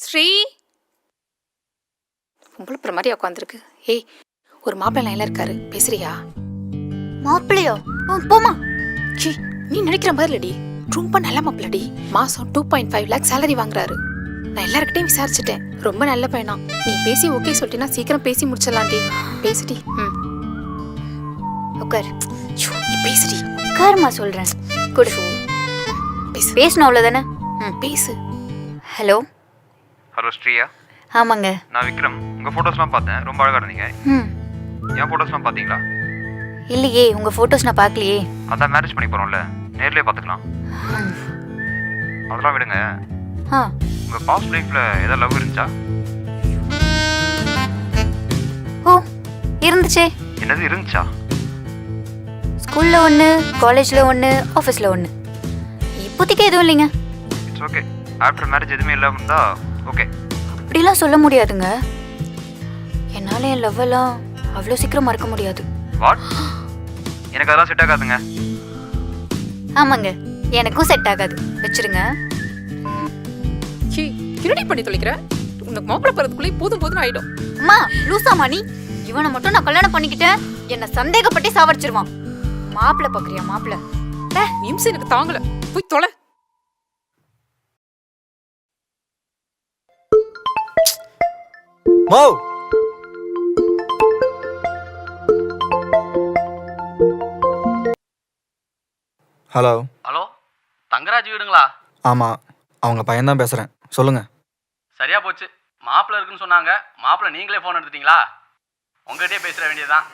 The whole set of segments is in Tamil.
ஸ்ரீ பொம்பளை மாதிரி உட்காந்துருக்கு. ஏய், ஒரு மாப்பிள்ளை லைன்ல இருக்காரு, பேசுறியா? மாப்பிள்ளையோ? போமா. சி, நீ நினைக்கிற மாதிரி இல்லடி, ரொம்ப நல்ல மாப்பிள்ளடி. மாசம் 2.5 lakh சேலரி வாங்குறாரு. நான் எல்லார்கிட்டையும் விசாரிச்சுட்டேன், ரொம்ப நல்ல பையனா. நீ பேசி ஓகே சொல்லிட்டீங்கன்னா சீக்கிரம் பேசி முடிச்சிடலாம்டி. பேசுடி. உட்கார். நீ பேசுடி. உட்காருமா சொல்றேன். குடு. பேசு. பேசணும் அவ்வளோதானே? பேசு. ஹலோ. ஹலோ ஸ்ரீயா. ஆமாங்க. நான் விக்ரம். உங்கள் ஃபோட்டோஸ்லாம் பார்த்தேன், ரொம்ப அழகாக இருந்தீங்க. என் ஃபோட்டோஸ்லாம் பார்த்தீங்களா? இல்லையே, உங்கள் ஃபோட்டோஸ் நான் பார்க்கலையே. அதான் மேரேஜ் பண்ணி போகிறோம்ல, நேர்லேயே பார்த்துக்கலாம். அதெல்லாம் விடுங்க. உங்கள் பாஸ்ட் லைஃப்பில் ஏதாவது லவ் இருந்துச்சா? ஓ, இருந்துச்சே. என்னது இருந்துச்சா? ஸ்கூலில் ஒன்று, காலேஜில் ஒன்று, ஆஃபீஸில் ஒன்று. இப்போதைக்கு எதுவும் இல்லைங்க. It's okay. ஆஃப்டர் மேரேஜ் எதுவுமே இல்லாமல் இருந்தா ஓகே. அப்படிலாம் சொல்ல முடியாதுங்க. என்னால் என் லவ்வெல்லாம் அவ்வளோ சீக்கிரம் மறக்க முடியாது. வாட்? எனக்கு அதெல்லாம் செட் ஆகாதுங்க. ஆமாங்க, எனக்கும் செட் ஆகாது. வச்சிருங்க. கிரடி பண்ணி தொலைக்கிற. உனக்கு மாப்பிள்ளை போறதுக்குள்ளே போதும் போதும் ஆயிடும். அம்மா லூசாமா நீ? இவனை மட்டும் நான் கல்யாணம் பண்ணிக்கிட்டேன், என்னை சந்தேகப்பட்டு சாவடிச்சிருவான். மாப்பிள்ளை பாக்குறியா? மாப்பிள்ளை நிமிஷம் எனக்கு தாங்கல. போய் தொலை. மோ ஹலோ. ஹலோ, தங்கராஜ் வீடுங்களா? ஆமாம், அவங்க பையன்தான் பேசுகிறேன். சொல்லுங்கள். சரியா போச்சு, மாப்பிள்ளை இருக்குன்னு சொன்னாங்க. மாப்பிள்ளை நீங்களே ஃபோன் எடுத்துட்டீங்களா? உங்ககிட்டயே பேசுற வேண்டியதுதான்.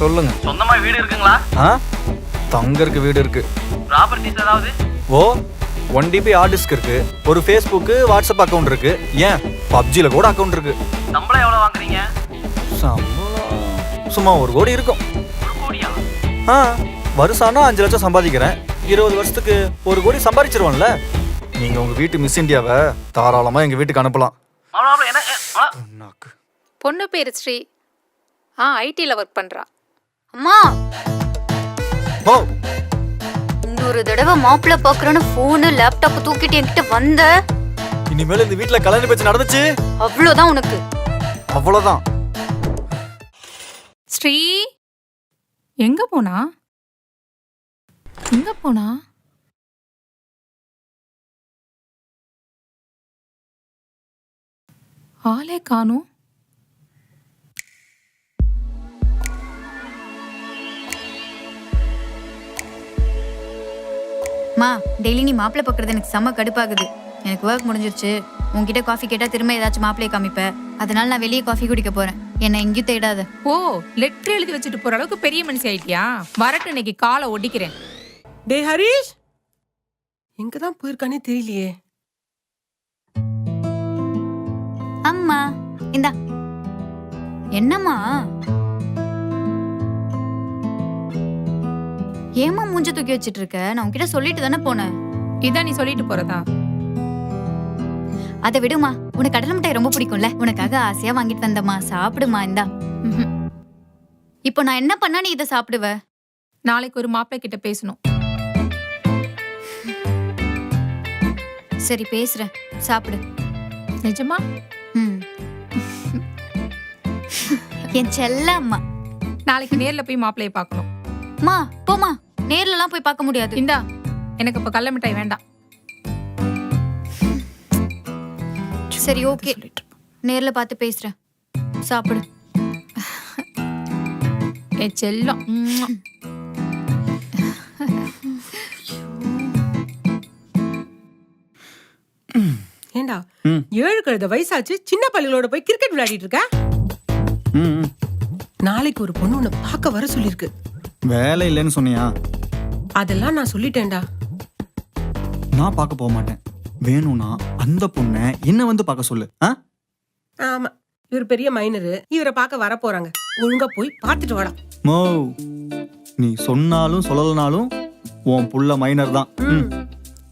சொல்லுங்கள். சொந்தமா வீடு இருக்குங்களா? தங்கருக்கு வீடு இருக்கு. ப்ராப்பர்ட்டிஸ் ஏதாவது? ஓ, 1 DB ஹார்ட் டிஸ்க் இருக்கு, ஒரு ஃபேஸ்புக்கு வாட்ஸ்அப் அக்கௌண்ட் இருக்கு, ஏன் பப்ஜியில் கூட அக்கௌண்ட் இருக்கு. சம்பளம் எவ்வளோ வாங்குறீங்க? சம்பளம் சும்மா 1 கோடி இருக்கும். 1 கோடியா? வருஷம்னா 5 லட்சம் சம்பாதிக்கிறேன். 20 வருஷத்துக்கு 1 கோடி சம்பாதிச்சிருவோம்ல. நீங்கள் உங்கள் வீட்டு மிஸ் இந்தியாவை தாராளமாக எங்கள் வீட்டுக்கு அனுப்பலாம். பொண்ணு பேரு ஸ்ரீ. ஐடில ஒர்க் பண்றா. அம்மா, இன்னொரு தடவை மாப்பிள்ளை பாக்குறேன்னு போனு லேப்டாப் தூக்கிட்டு என்கிட்ட வந்த, இனிமேல் இந்த வீட்டுல கல்யாண பேச்சு நடந்துச்சு, அவ்வளவுதான் உனக்கு. அவ்வளவுதான். ஸ்ரீ எங்க போனா? எங்க போனா? ஆளே காணும். மா, டெய்லி நீ மாப்பிள்ளை பாக்குறது எனக்கு செம்ம கடுப்பாகுது. எனக்கு ஒர்க் முடிஞ்சிருச்சு. உன்கிட்ட காஃபி கேட்டா திரும்ப ஏதாச்சும் மாப்பிள்ளையை காமிப்ப. அதனால நான் வெளியே காஃபி குடிக்க போறேன். என்னை எங்கேயும் தேடாத. ஓ, லெட்டர் எழுதி வச்சுட்டு போற அளவுக்கு பெரிய மனுஷி ஆயிட்டியா? வரட்டு, இன்னைக்கு காலை ஒடிக்கிறேன். டே ஹரிஷ், எங்கதான் போயிருக்கானே தெரியலையே. அம்மா இந்தா. என்னம்மா? ஏமா மூஞ்ச தூக்கி வச்சிட்டு இருக்க? நான் உன்கிட்ட சொல்லிட்டு தானே போனேன். இதான் நீ சொல்லிட்டு போறதா? அதை விடுமா, உனக்கு கடலை மிட்டாய் ரொம்ப பிடிக்கும்ல, உனக்காக ஆசையா வாங்கிட்டு வந்தம்மா. சாப்பிடுமா, இந்தா. இப்போ நான் என்ன பண்ணா நீ இதை சாப்பிடுவ? நாளைக்கு ஒரு மாப்பிள்ளை கிட்ட பேசணும். சரி பேசுறேன், சாப்பிடு. நிஜமா? என் செல்ல அம்மா. நாளைக்கு நேர்ல போய் மாப்பிள்ளைய பார்க்கணும். மா போமா, நேர்ல எல்லாம் போய் பார்க்க முடியாது. இந்தா, எனக்கு இப்ப கடலை மிட்டாய் வேண்டாம். சரி ஓகே, நேர்ல பார்த்து பேசுறேன். சாப்பிடு. என் செல்லம். ஏண்டா 7 கழுத வயசாச்சு, சின்ன பள்ளிகளோட போய் கிரிக்கெட் விளையாடிட்டு இருக்க? நாளைக்கு ஒரு பொண்ணு உன்னை பார்க்க வர சொல்லிருக்கு. வேலை இல்லைன்னு சொன்னியா? அதெல்லாம் நான் சொல்லிட்டேன்டா. நான் பார்க்க போக மாட்டேன். வேணும்னா அந்த பொண்ணை என்ன வந்து பார்க்க சொல்லு. ஆமா, இவர் பெரிய மைனரு, இவரை பார்க்க வர போறாங்க. ஒழுங்கா போய் பார்த்துட்டு வாடா. மோ, நீ சொன்னாலும் சொல்லலனாலும் உன் புள்ள மைனர் தான்.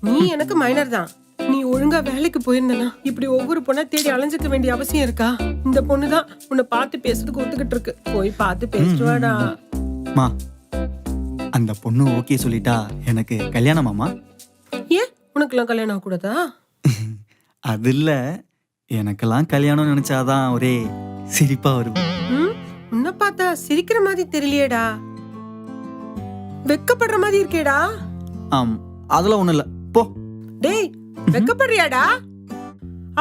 நீ எனக்கு மைனர் தான். நீ ஒழுங்கா வேலைக்கு போயிருந்தனா இப்படி ஒவ்வொரு பொண்ணா தேடி அலைஞ்சுக்க வேண்டிய அவசியம் இருக்கா? இந்த பொண்ணுதான் உன்னை பார்த்து பேசுறதுக்கு ஒத்துக்கிட்டு இருக்கு. போய் பார்த்து பேசிட்டு வாடா. மா, அந்த பொண்ணு ஓகே சொல்லிட்டா எனக்கு கல்யாணமாமா? ஏன் உனக்குலாம் கல்யாணம் ஆகக்கூடாதா? அது இல்ல, எனக்கெல்லாம் கல்யாணம் நினைச்சாதான் ஒரே சிரிப்பா வரும். உன்னை பார்த்தா சிரிக்கிற மாதிரி தெரியலையேடா, வெக்கப்படுற மாதிரி இருக்கேடா. அதெல்லாம் ஒண்ணும் இல்ல, போ. டேய், வெக்கப்படுறியாடா?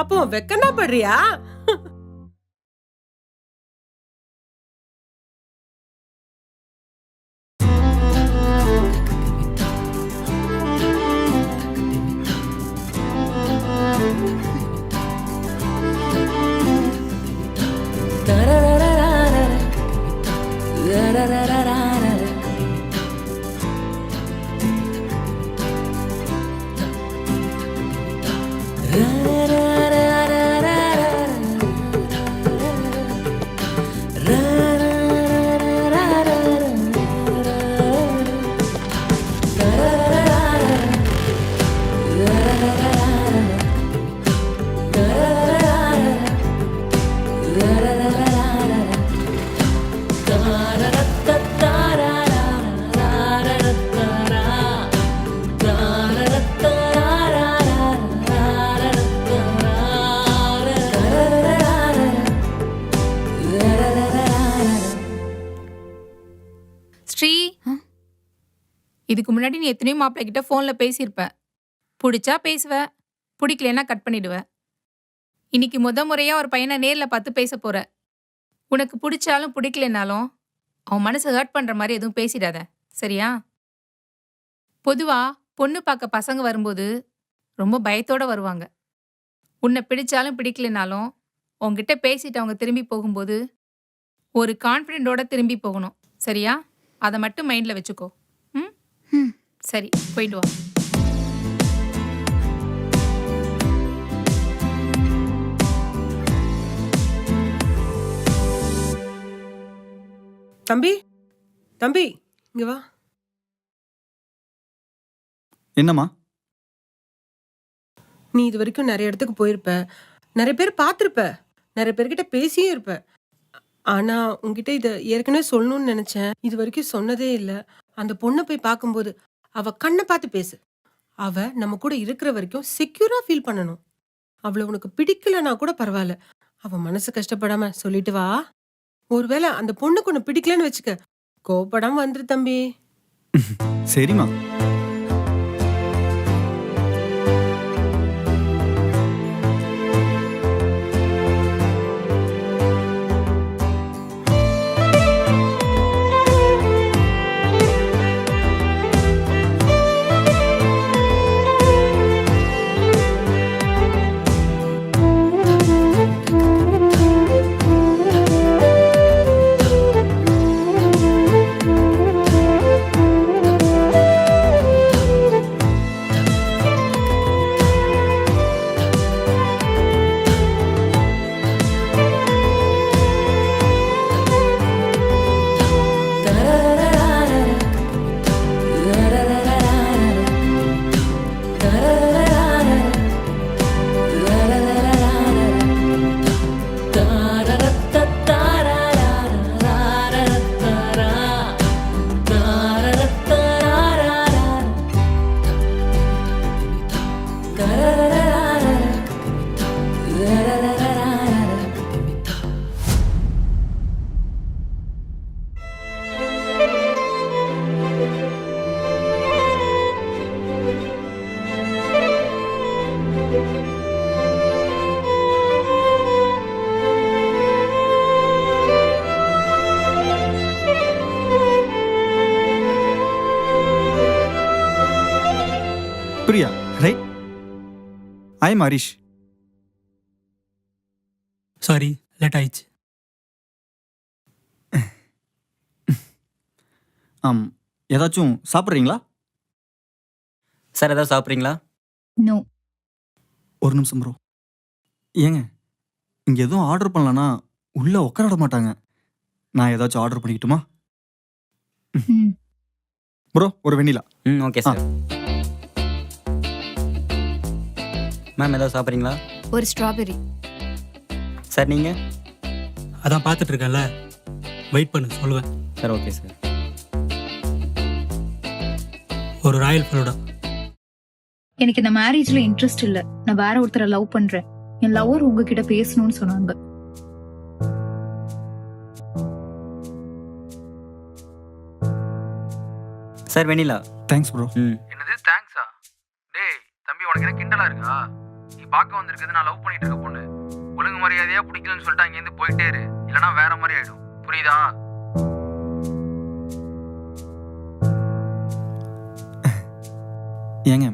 அப்போ வெக்கனா படுறியா? ஸ்ரீ, இதுக்கு முன்னாடி நீ எத்தனையோ மாப்பிள்ளை கிட்ட ஃபோன்ல பேசியிருப்ப. பிடிச்சா பேசுவ, பிடிக்கலன்னா கட் பண்ணிடுவ. இன்னைக்கு முறையா ஒரு பையனை நேர்ல பார்த்து பேச போற. உனக்கு பிடிச்சாலும் பிடிக்கலனாலும் அவன் மனசை ஹர்ட் பண்ற மாதிரி எதுவும் பேசிடாத, சரியா? பொதுவா பொண்ணு பார்க்க பசங்க வரும்போது ரொம்ப பயத்தோட வருவாங்க. உன்னை பிடிச்சாலும் பிடிக்கலனாலும் உன்கிட்ட பேசிட்டு அவங்க திரும்பி போகும்போது ஒரு கான்ஃபிடென்ட்டோட திரும்பி போகணும், சரியா? அதை மட்டும் மைண்ட்ல வச்சுக்கோ. ம், சரி, போயிட்டு வா. தம்பி, தம்பி, இங்க வா. என்னம்மா? நீ இது வரைக்கும் நிறைய இடத்துக்கு போயிருப்ப, நிறைய பேர் பார்த்திருப்ப, நிறைய பேர்கிட்ட பேசியும் இருப்ப. ஆனா உன்கிட்ட இத ஏற்கனவே சொல்லணும்னு நினைச்சேன். இது வரைக்கும் சொன்னதே இல்ல. அந்த பொண்ணை போய் பார்க்கும்போது அவ கண்ணை பார்த்து பேசு. அவ நம்ம கூட இருக்கிற வரைக்கும் செக்யூரா ஃபீல் பண்ணணும். அவளை உனக்கு பிடிக்கலனா கூட பரவாயில்ல, அவ மனசு கஷ்டப்படாம சொல்லிட்டு வா. ஒருவேளை அந்த பொண்ணுக்கு ஒண்ணு பிடிக்கலன்னு வச்சுக்க, கோபப்படாம வந்துரு தம்பி. சரிம்மா. Priya, right? I am Harish. Sorry, late ஆயிடுச்சு. ஏதாச்சும் சாப்பிட்றீங்களா? சார் ஏதாவது சாப்பிட்றீங்களா? நோ. ஒரு நிமிஷம் ப்ரோ. ஏங்க, இங்கே எதுவும் ஆர்டர் பண்ணலன்னா உள்ளே உட்கார விட மாட்டாங்க. நான் ஏதாச்சும் ஆர்டர் பண்ணிக்கிட்டுமா? ப்ரோ, ஒரு வெண்ணிலா. Okay sir. மேம் ஏதாவது சாப்பிட்றீங்களா? ஒரு ஸ்ட்ராபெரி. சார் நீங்கள்? அதான் பார்த்துட்டு இருக்கேன்ல, வெயிட் பண்ணு, சொல்லுவேன். Sir okay sir. ஒரு ராயல் ஃபலூடா. எனக்கு இந்த மேரேஜ்ல இன்ட்ரெஸ்ட் இல்ல. நான் வேற ஒருத்தரை லவ் பண்றேன். என் லவர் உங்ககிட்ட பேசணும்னு சொன்னாங்க. சார் வெண்ணிலா. Thanks bro. ம். என்னது தேங்க்ஸா? டேய் தம்பி, உனக்கு என்ன கிண்டலா இருக்கா? நீ பார்க்க வந்திருக்கிறது நான் லவ் பண்ணிட்டு இருக்க பொண்ணு. ஒழுங்கு மரியாதையா பிடிக்கலன்னு சொல்லிட்டு அங்கேருந்து போயிட்டே இரு, இல்லைன்னா வேற மாதிரி ஆயிடும். புரியுதா? ஏங்க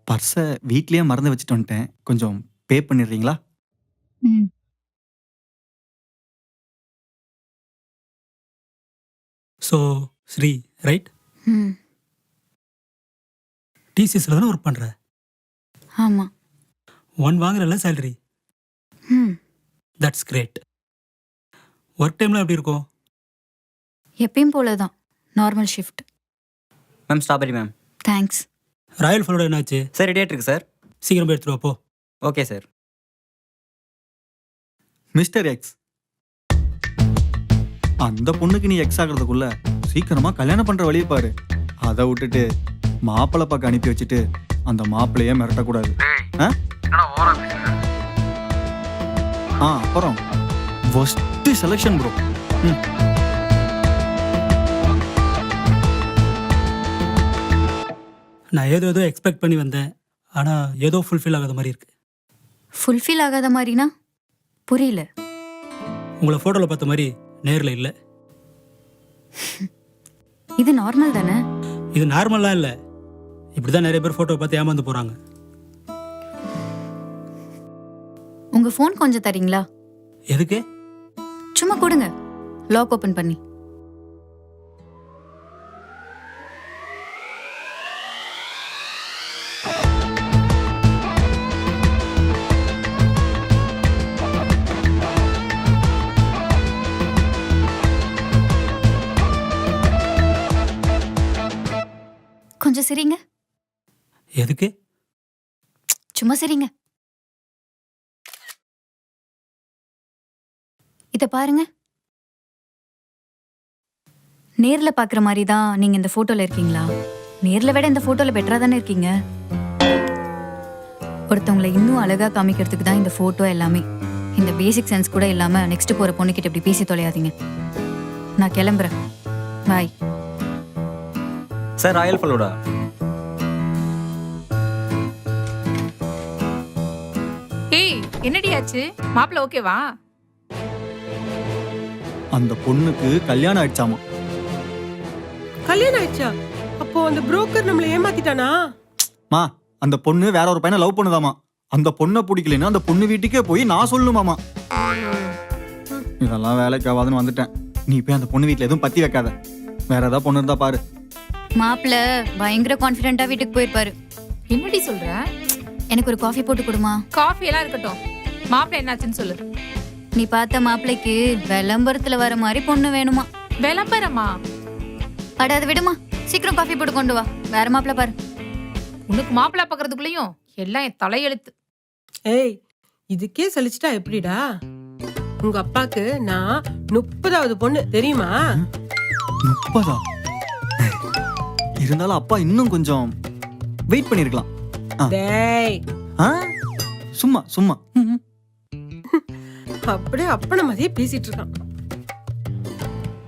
பர்ஸை வீட்லயே மறந்து வச்சுட்டு வந்துட்டேன், கொஞ்சம் பே பண்ணிடுறீங்களா? ம். So Sri right? ம் டிசிஎஸ்ல தானே ஒர்க் பண்ணுற? ஆமாம். 1 வாங்குறல சேலரி. ம் தட்ஸ் கிரேட். ஒர்க் டைம்லாம் எப்படி இருக்கும்? எப்பயும் போல தான், normal shift. Ma'am strawberry ma'am. Thanks. Royal falooda என்னாச்சு? சார் ரெடியாக இருக்கு சார். சீக்கிரம் போய் எடுத்துட்டு வா போ. Okay sir. மிஸ்டர் எக்ஸ், அந்த பொண்ணுக்கு நீ எக்ஸ் ஆகிறதுக்குள்ள சீக்கிரமா கல்யாணம் பண்ற வழியை பாரு. அதை விட்டுட்டு மாப்பிள்ளை பார்க்க அனுப்பி வச்சுட்டு அந்த மாப்பிள்ளையே மிரட்டக்கூடாது. டேய் ஆ? என்னடா ஓவரா பேசுற? அப்புறம் ஃபர்ஸ்ட் செலெக்ஷன் ப்ரோ. நான் ஏதோ எக்ஸ்பெக்ட் பண்ணி வந்தேன், ஆனால் ஏதோ ஃபுல்ஃபில் ஆகாத மாதிரி இருக்கு. ஃபுல்ஃபில் ஆகாத மாதிரினா புரியல. உங்களை ஃபோட்டோவில் பார்த்த மாதிரி நேரில் இல்லை. இது நார்மல் தானே? இது நார்மலாக இல்லை, இப்படி தான் நிறைய பேர் ஃபோட்டோவை பார்த்து ஏமாந்து போகிறாங்க. உங்க ஃபோன் கொஞ்சம் தரீங்களா? எதுக்கு? சும்மா கொடுங்க, லாக் ஓபன் பண்ணி. கொஞ்சம் சிரிங்க. எதுக்கு? சும்மா சிரிங்க. இத பாருங்க. நேர்ல பாக்குற மாதிரி தான் நீங்க இந்த போட்டோல இருக்கீங்களா? நேர்ல விட இந்த போட்டோல பெட்டரா தானே இருக்கீங்க. ஒருத்தவங்களை இன்னும் அழகா காமிக்கிறதுக்கு தான் இந்த போட்டோ எல்லாமே. இந்த பேசிக் சென்ஸ் கூட இல்லாம நெக்ஸ்ட் போற பொண்ணுகிட்ட இப்படி பேசி தொலையாதீங்க. நான் கிளம்புறேன். பாய். Sir royal falooda. ஏய், என்னடி ஆச்சு? மாப்பிள்ள ஓகேவா? அந்த பொண்ணுக்கு கல்யாணம் ஆயிடுச்சாமா. கல்யாணம் ஆயிடுச்சா? அப்போ அந்த புரோக்கர் நம்மளை ஏமாத்திட்டானா? மா, அந்த பொண்ணு வேற ஒரு பையனை லவ் பண்ணுதாமா. அந்த பொண்ணை பிடிக்கலன்னா அந்த பொண்ணு வீட்டுக்கே போய் நான் சொல்லணுமாமா. இதெல்லாம் வேலைக்கு ஆகாதுன்னு வந்துட்டேன். நீ போய் அந்த பொண்ணு வீட்டுல எதுவும் பத்தி வைக்காத. வேற ஏதாவது பொண்ணு இருந்தா பாரு. மாப்பிள்ள பயங்கர கான்ஃபிடென்ட்டா வீட்டுக்கு போயிருப்பாரு. என்னடி சொல்ற? எனக்கு ஒரு காஃபி போட்டு கொடுமா. காஃபி எல்லாம் இருக்கட்டும், மாப்பிள்ள என்னாச்சுன்னு சொல்லு. நீ பார்த்த மாப்பிள்ளைக்கு விளம்பரத்துல வர மாதிரி பொண்ணு வேணுமா? விளம்பரமா? அட அதை விடுமா, சீக்கிரம் காஃபி போட்டு கொண்டு வா. வேற மாப்பிள்ள பாரு. உனக்கு மாப்பிள்ள பாக்குறதுக்குள்ளயும் எல்லாம் என் தலையெழுத்து. ஏய், இதுக்கே சலிச்சிட்டா எப்படிடா? உங்க அப்பாக்கு நான் 30வது பொண்ணு தெரியுமா? 30? இருந்தாலும் அப்பா இன்னும் கொஞ்சம் வெயிட் பண்ணிருக்கலாம். டேய், சும்மா சும்மா. அப்படியே அப்பன மாதிரியே பேசிட்டு இருக்கான்.